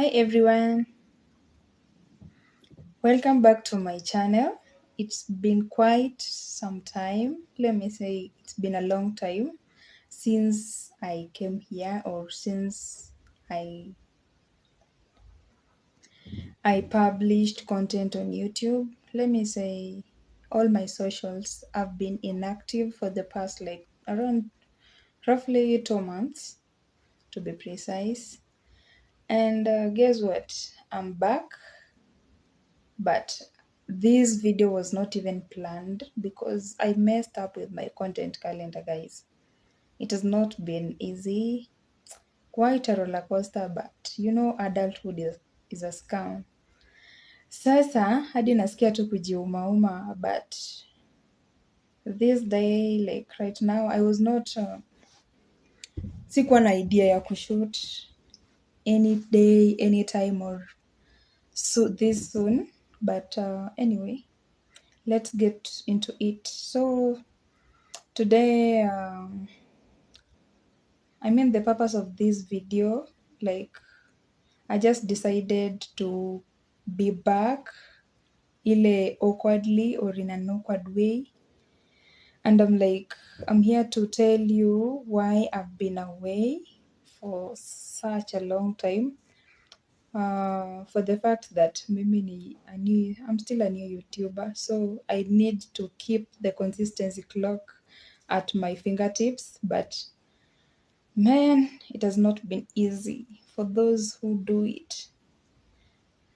Hi everyone, welcome back to my channel. It's been quite some time. Let me say it's been a long time since I came here or since I I published content on YouTube. Let me say all my socials have been inactive for the past like around roughly 2 months to be precise. And guess what? I'm back. But this video was not even planned because I messed up with my content calendar, guys. It has not been easy, quite a roller coaster, but adulthood is a scam. Sasa hadi nasikia tu kujiumauma, but this day, like right now, I was not sikuwa na idea ya kushoot any day, anytime or so this soon. But anyway, let's get into it. So today, the purpose of this video, like, I just decided to be back, ile awkwardly or in an awkward way. And I'm here to tell you why I've been away for such a long time. For the fact that I'm still a new YouTuber, so I need to keep the consistency clock at my fingertips. But man, it has not been easy for those who do it.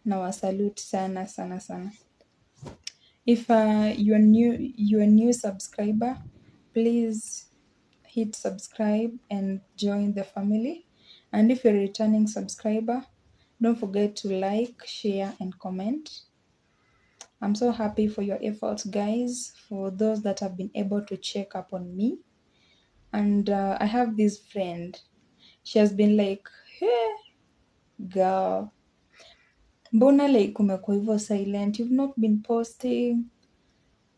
Nawasalute sana sana sana. If you're a new subscriber, please hit subscribe and join the family. And if you're a returning subscriber, don't forget to like, share, and comment. I'm so happy for your efforts, guys, for those that have been able to check up on me. And I have this friend. She has been like, hey, girl, mbona like umekuwa hivyo silent? You've not been posting,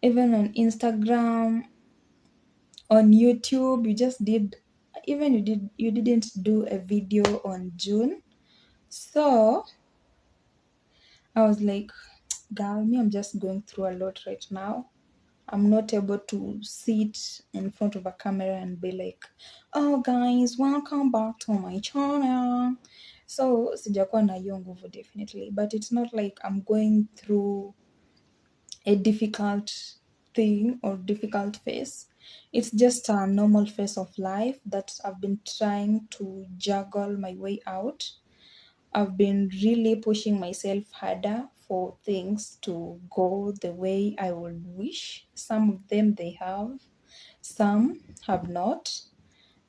even on Instagram, on YouTube. You didn't do a video on June. So I was like, girl, I'm just going through a lot right now. I'm not able to sit in front of a camera and be like, oh guys, welcome back to my channel. So sijakuwa na hiyo nguvu definitely, but it's not like I'm going through a difficult thing or difficult phase. It's just a normal phase of life that I've been trying to juggle my way out. I've been really pushing myself harder for things to go the way I would wish. Some of them they have, some have not.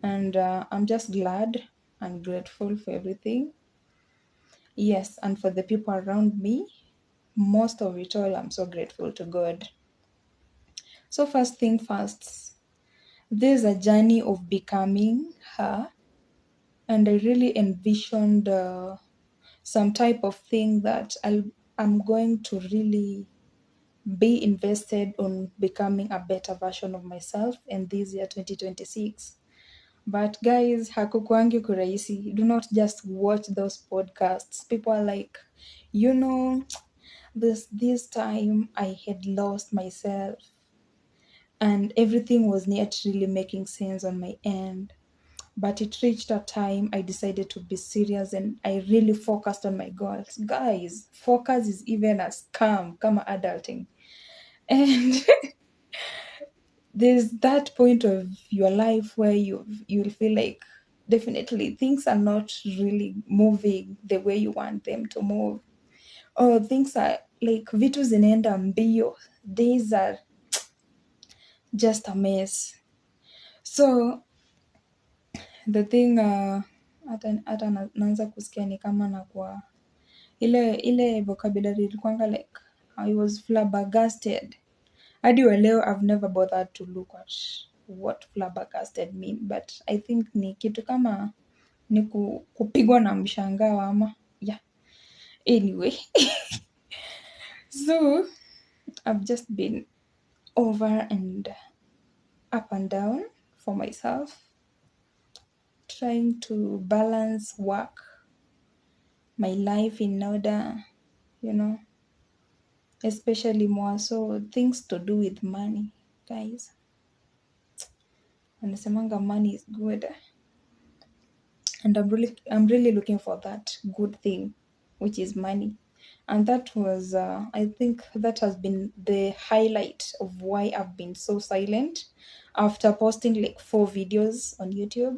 And I'm just glad and grateful for everything. Yes, and for the people around me, most of it all, I'm so grateful to God. So, first thing first, there's a journey of becoming her, and I really envisioned some type of thing that I'm going to really be invested on becoming a better version of myself in this year 2026. But guys, hakukwangi kurahisi. Do not just watch those podcasts. People are like, this time I had lost myself and everything was not really making sense on my end. But it reached a time I decided to be serious and I really focused on my goals. Guys, focus is even a scam, kama adulting. And there's that point of your life where you'll feel like definitely things are not really moving the way you want them to move. Or things are like vitu zinaenda mbio. Days are just a mess. So the thing hata naanza kusikia ni kama nakuwa ile vocabulary ilikuwanga like I was flabbergasted. Hadi wa leo I've never bothered to look at what flabbergasted mean, but I think ni kitu kama ni kupigwa na mshangao ama yeah. Anyway, so I've just been over and up and down for myself, trying to balance work my life in order, you know, especially more so things to do with money, guys. Wanasemanga money is good, and I'm really looking for that good thing, which is money. And that was I think that has been the highlight of why I've been so silent after posting like 4 videos on YouTube.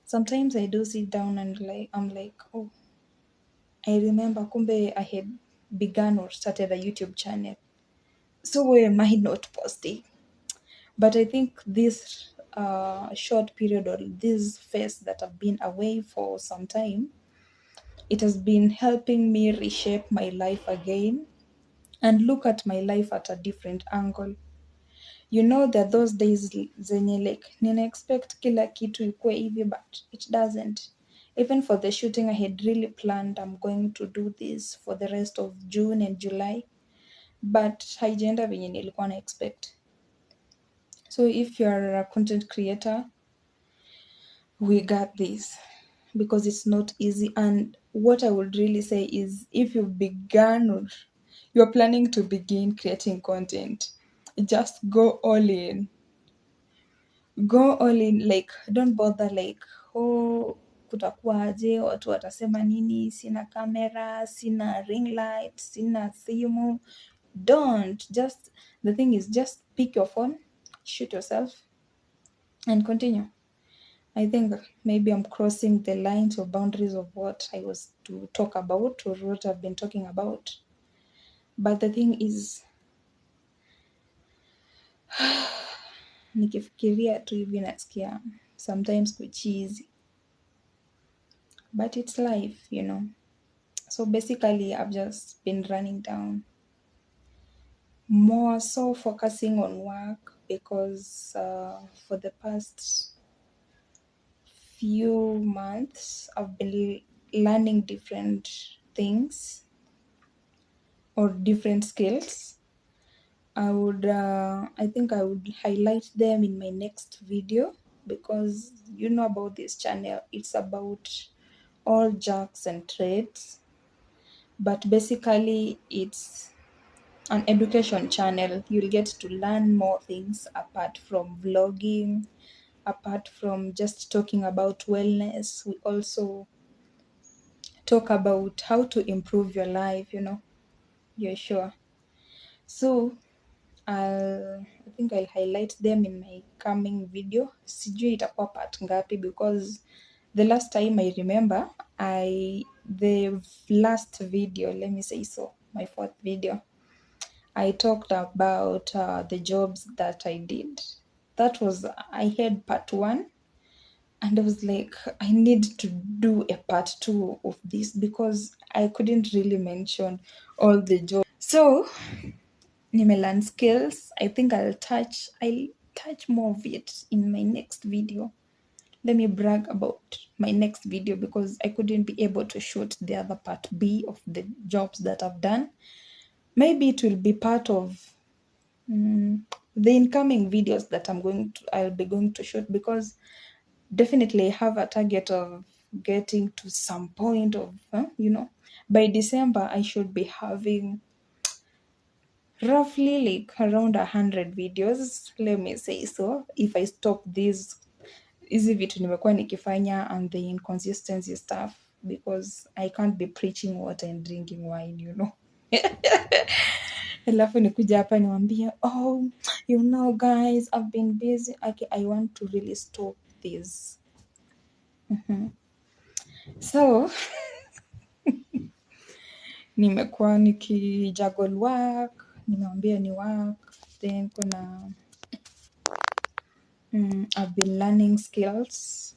Sometimes I do sit down and I'm like, oh, I remember kumbe I had begun or started a YouTube channel, so why am I not posting? But I think this short period or this phase that I've been away for some time, it has been helping me reshape my life again and look at my life at a different angle. You know, there are those days zenye like nina expect kila kitu ikuwe hivi, but it doesn't. Even for the shooting, I had really planned I'm going to do this for the rest of June and July, but haijaenda venye nilikuwa na expect. So if you're a content creator, we got this, because it's not easy. And what I would really say is, if you've begun or you're planning to begin creating content, just go all in. Go all in, like don't bother like, oh, kutakuwaje, watu watasema nini, sina kamera, sina ring light, sina simu. Don't. Just, the thing is, just pick your phone, shoot yourself, and continue. I think maybe I'm crossing the lines or boundaries of what I was to talk about or what I've been talking about. But the thing is, nikifikiria tu hivi nasikia sometimes kuchizi. But it's life, you know. So basically, I've just been running down, more so focusing on work, because for the past few months, I've been learning different things or different skills. I think I would highlight them in my next video, because you know about this channel, it's about all jokes and trades, but basically it's an education channel. You'll get to learn more things apart from vlogging, apart from just talking about wellness. We also talk about how to improve your life, you know. You're sure. So I think I'll highlight them in my coming video. Sijui itakuwa part ngapi, because the last time I remember, the last video, let me say so, my 4th video, I talked about the jobs that I did. That was, I had part 1, and I was like, I need to do a part 2 of this, because I couldn't really mention all the jobs. So nimelearn skills. I think I'll touch more of it in my next video. Let me brag about my next video, because I couldn't be able to shoot the other part B of the jobs that I've done. Maybe it will be part of the incoming videos that I'll be going to shoot, because definitely I have a target of getting to some point of, by December I should be having roughly like around 100 videos, let me say so, if I stop hizi vitu nimekuwa nikifanya and the inconsistency stuff, because I can't be preaching water and drinking wine, you know. Alafu nikuja hapa niwaambie, oh, you know guys, I've been busy. Okay, I want to really stop this. So nimekuwa nikijuggle work, nimewambia ni work, then kuna I've been learning skills,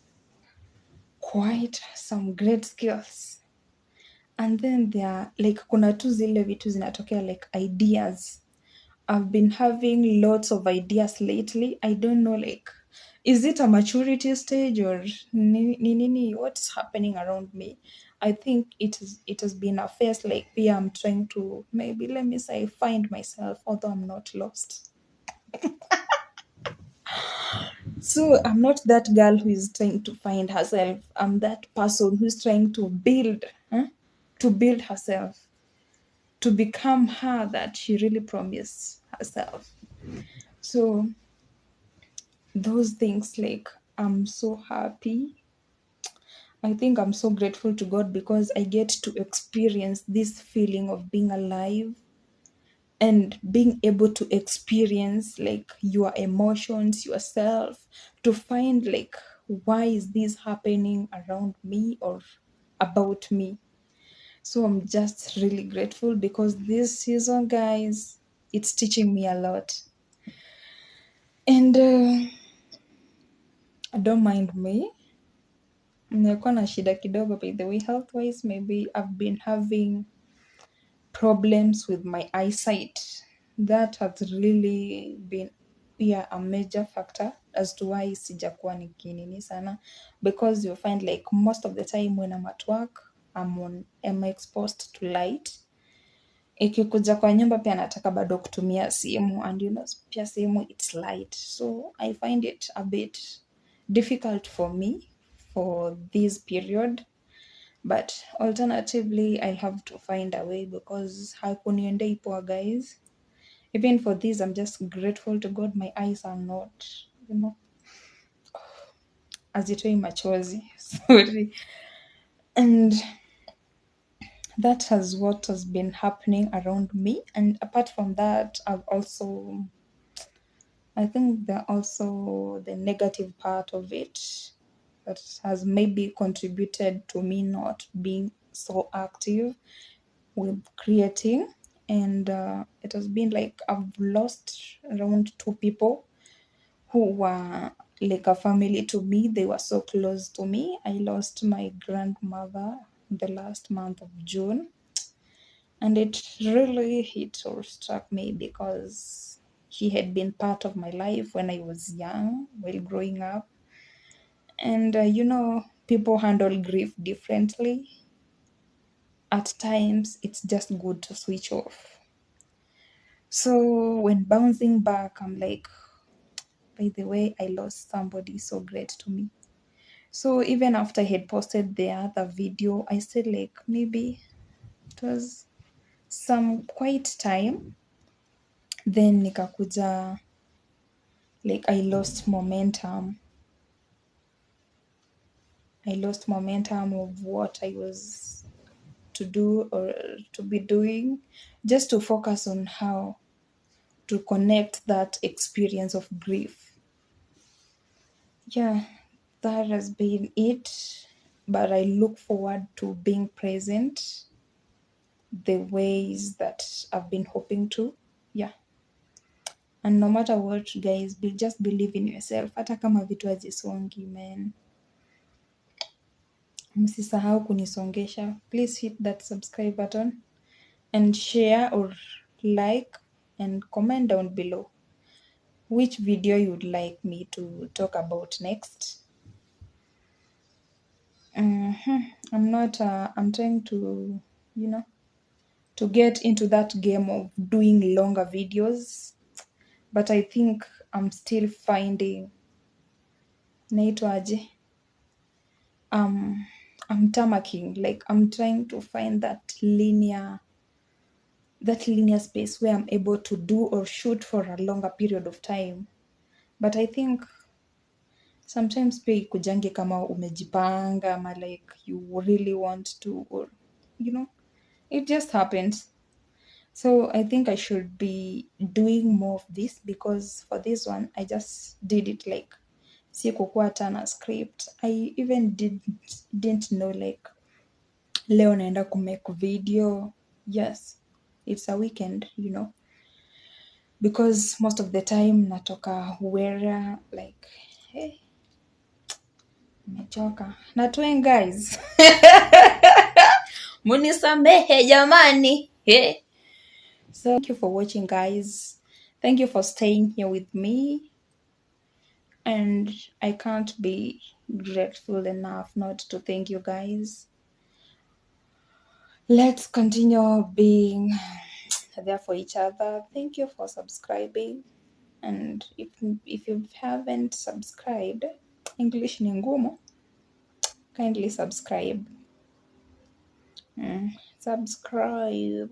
quite some great skills. And then there are like, kuna tu zile vitu zinatokea like ideas. I've been having lots of ideas lately. I don't know, like, is it a maturity stage or nini, what's happening around me? I think it has been a phase, like, yeah, I'm trying to, maybe let me say, find myself, although I'm not lost. So I'm not that girl who is trying to find herself. I'm that person who's trying to build, to build herself, to become her that she really promised herself. So those things, like, I'm so happy. I think I'm so grateful to God because I get to experience this feeling of being alive and being able to experience like your emotions, yourself, to find like why is this happening around me or about me. So I'm just really grateful because this season, guys, it's teaching me a lot. And don't mind me, nimekuwa na shida kidogo, by the way, health wise. Maybe I've been having problems with my eyesight. That has really been, yeah, a major factor as to why sijakuwa nikinini sana, because you find like most of the time when I'm at work, I'm exposed to light. Ikikuja kwa nyumba pia nataka bado kutumia simu, and you know pia simu it's light, so I find it a bit difficult for me for this period. But alternatively, I have to find a way because hakuniendei poa, guys. Even for this, I'm just grateful to God my eyes are not, you know, hazitoi machozi. Sorry. And that has what has been happening around me. And apart from that, I think there also the negative part of it that has maybe contributed to me not being so active with creating. And it has been like I've lost around 2 people who were like a family to me. They were so close to me. I lost my grandmother the last month of June, and it really hit or struck me because she had been part of my life when I was young while growing up. And you know, people handle grief differently. At times it's just good to switch off. So when bouncing back, I'm like, by the way, I lost somebody so great to me. So even after I had posted the other video, I said like maybe it was some quite time. Then nikakuja, like I lost momentum. I lost momentum of what I was to do or to be doing, just to focus on how to connect that experience of grief. Yeah, that has been it. But I look forward to being present the ways that I've been hoping to. Yeah. And no matter what, guys, just believe in yourself. Hata kama vitu hazisongi, man. Msisahau kunisongesha. Please hit that subscribe button and share or like and comment down below which video you'd like me to talk about next. I'm not, I'm trying to, you know, to get into that game of doing longer videos, but I think I'm still finding, naitwaje, I'm tamaking, like I'm trying to find that linear space where I'm able to do or shoot for a longer period of time. But I think sometimes pia ikujange kama umejipanga ama like you really want to, or you know, it just happens. So I think I should be doing more of this because for this one I just did it like sikukuwa hata na script. I even didn't know like leo naenda kumake video. Yes, it's a weekend, you know, because most of the time natoka wera like, hey, nimechoka natuen guys. Munisamehe jamani, hey. So thank you for watching, guys. Thank you for staying here with me. And I can't be grateful enough not to thank you guys. Let's continue being there for each other. Thank you for subscribing. And if you haven't subscribed, English ni ngumu, kindly subscribe. Subscribe.